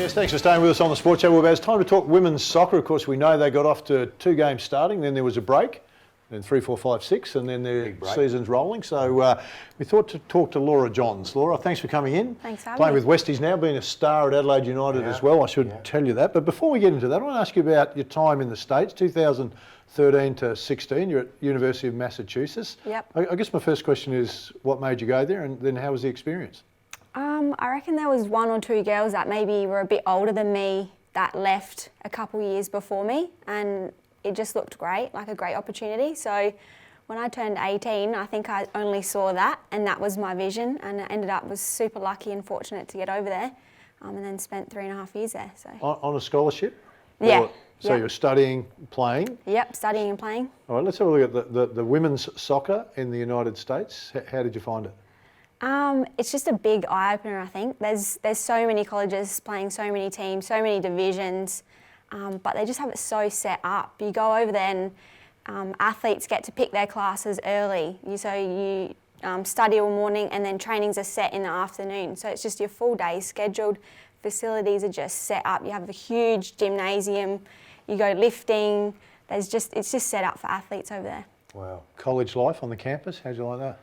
Yes, thanks for staying with us on the Sports Show. It's time to talk women's soccer. Of course, we know they got off to 2 games starting, then there was a break, then 3, 4, 5, 6, and then their season's rolling. So we thought to talk to Laura Johns. Laura, thanks for coming in. Thanks for having Playing me. with Westies now, being a star at Adelaide United as well. I should tell you that. But before we get into that, I want to ask you about your time in the States, 2013 to 16. You're at University of Massachusetts. Yep. I guess my first question is, what made you go there, and then how was the experience? I reckon there was 1 or 2 girls that maybe were a bit older than me that left a couple years before me, and it just looked great, like a great opportunity. So when I turned 18, I think I only saw that, and that was my vision, and I ended up was super lucky and fortunate to get over there, and then spent 3.5 years there. So On a scholarship? Yeah. So you're studying, playing? Yep, studying and playing. All right, let's have a look at the women's soccer in the United States. How did you find it? It's just a big eye-opener, I think. There's so many colleges playing so many teams, so many divisions, but they just have it so set up. You go over there and athletes get to pick their classes early. You study all morning and then trainings are set in the afternoon. So it's just your full day scheduled. Facilities are just set up. You have a huge gymnasium. You go lifting. It's just set up for athletes over there. Wow. College life on the campus, how'd you like that?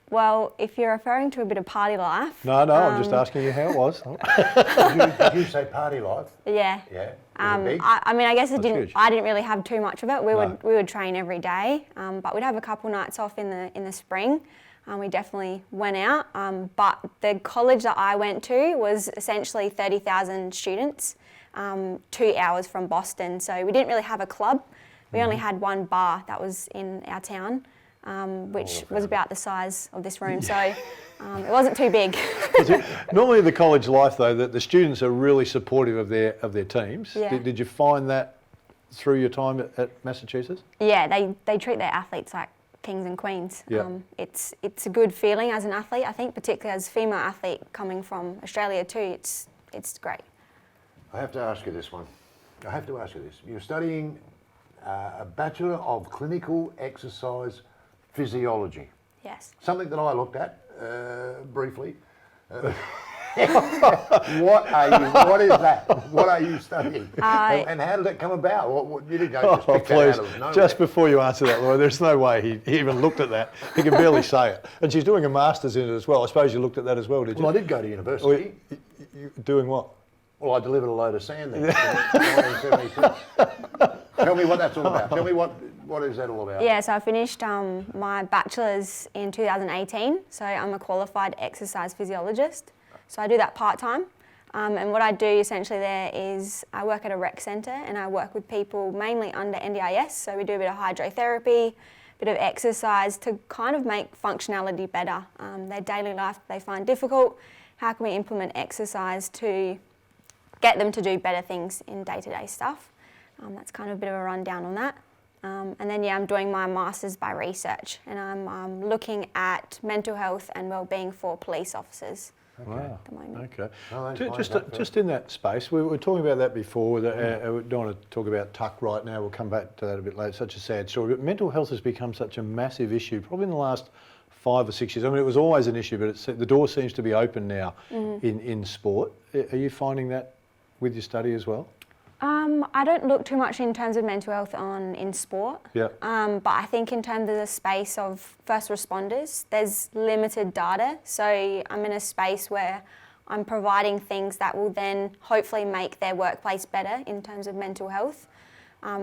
Well, if you're referring to a bit of party life... No, I'm just asking you how it was. Did you say party life? Yeah. Yeah. I mean, I guess huge. I didn't really have too much of it. We would train every day, but we'd have a couple nights off in the spring. We definitely went out, but the college that I went to was essentially 30,000 students, 2 hours from Boston. So we didn't really have a club. We only had one bar that was in our town. Which was about the size of this room, so it wasn't too big. Normally the college life though, that the students are really supportive of their teams. Yeah. Did you find that through your time at Massachusetts? Yeah, they treat their athletes like kings and queens. Yeah. It's a good feeling as an athlete, I think, particularly as a female athlete coming from Australia too. It's great. I have to ask you this. You're studying a Bachelor of Clinical Exercise Physiology. Yes. Something that I looked at briefly. What is that? What are you studying? And how did it come about? You didn't go just pick that out of nowhere. Just before you answer that, Laura, there's no way he even looked at that. He can barely say it. And she's doing a master's in it as well. I suppose you looked at that as well, did you? Well, I did go to university. You doing what? Well, I delivered a load of sand there in 1976. Tell me what that's all about. Tell me what is that all about? Yeah, so I finished my bachelor's in 2018. So I'm a qualified exercise physiologist. So I do that part-time. And what I do essentially there is I work at a rec centre and I work with people mainly under NDIS. So we do a bit of hydrotherapy, a bit of exercise to kind of make functionality better. Their daily life they find difficult. How can we implement exercise to get them to do better things in day-to-day stuff? That's kind of a bit of a rundown on that. And then, I'm doing my Masters by research, and I'm looking at mental health and wellbeing for police officers. Wow. At the moment. Okay. Oh, just in that space, we were talking about that before. We don't want to talk about tuck right now. We'll come back to that a bit later. Such a sad story. But mental health has become such a massive issue, probably in the last 5 or 6 years. I mean, it was always an issue, but the door seems to be open now in sport. Are you finding that with your study as well? I don't look too much in terms of mental health in sport. Yeah. But I think in terms of the space of first responders, there's limited data. So I'm in a space where I'm providing things that will then hopefully make their workplace better in terms of mental health.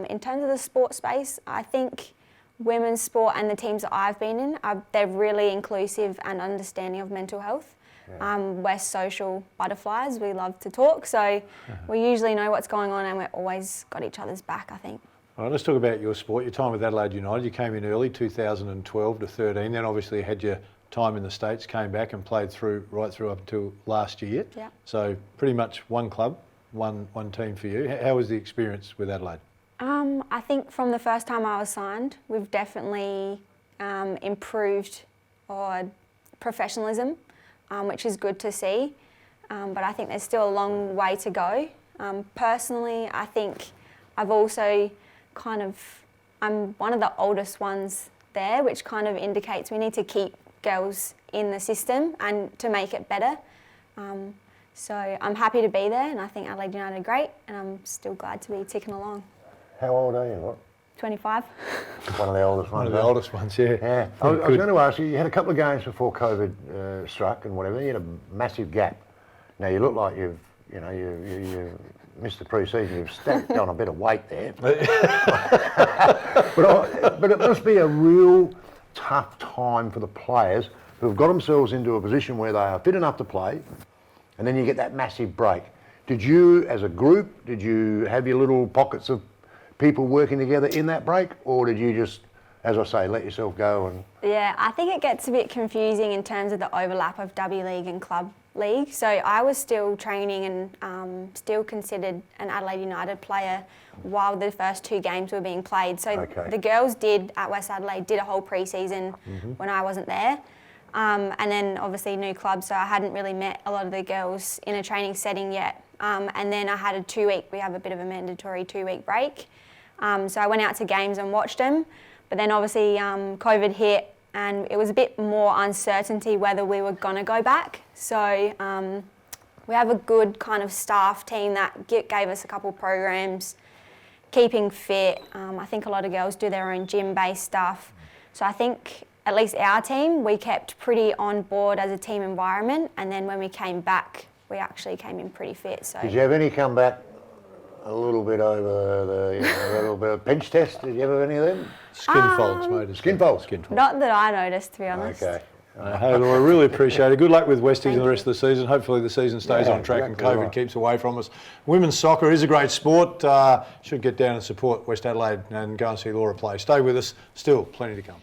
In terms of the sport space, I think women's sport and the teams that I've been in, they're really inclusive and understanding of mental health. We're social butterflies, we love to talk, so we usually know what's going on and we've always got each other's back, I think. All right, let's talk about your sport, your time with Adelaide United. You came in early, 2012 to 13, then obviously you had your time in the States, came back and played right through up until last year. Yeah. So pretty much one club, one team for you. How was the experience with Adelaide? I think from the first time I was signed, we've definitely improved our professionalism. Which is good to see, but I think there's still a long way to go. Personally, I think I've also I'm one of the oldest ones there, which kind of indicates we need to keep girls in the system and to make it better. So I'm happy to be there, and I think Adelaide United are great, and I'm still glad to be ticking along. How old are you? What? 25. One of the oldest One ones. of the oldest ones, yeah. Yeah. I was going to ask you, you had a couple of games before COVID struck and whatever, you had a massive gap. Now you look like you missed the pre-season, you've stacked on a bit of weight there. But it must be a real tough time for the players who've got themselves into a position where they are fit enough to play, and then you get that massive break. Did you, as a group, did you have your little pockets of people working together in that break, or did you just, as I say, let yourself go? And Yeah, I think it gets a bit confusing in terms of the overlap of W League and Club League. So I was still training and still considered an Adelaide United player while the first 2 games were being played. So the girls at West Adelaide did a whole pre-season when I wasn't there. And then obviously new club, so I hadn't really met a lot of the girls in a training setting yet. And then I had a 2-week, we have a bit of a mandatory 2-week break. So I went out to games and watched them, but then obviously COVID hit and it was a bit more uncertainty whether we were going to go back. So we have a good kind of staff team that gave us a couple programs, keeping fit. I think a lot of girls do their own gym-based stuff. So I think at least our team, we kept pretty on board as a team environment, and then when we came back, we actually came in pretty fit. So did you have any comeback a little bit over the, a little bit of bench test? Did you have any of them? Skin folds, mate. Skin folds? Skin folds. not that I noticed, to be honest. Okay. Hey Laura, really appreciate it. Good luck with Westies and the rest of the season. Hopefully the season stays Yeah, on track and exactly COVID right. keeps away from us. Women's soccer is a great sport. Should get down and support West Adelaide and go and see Laura play. Stay with us. Still plenty to come.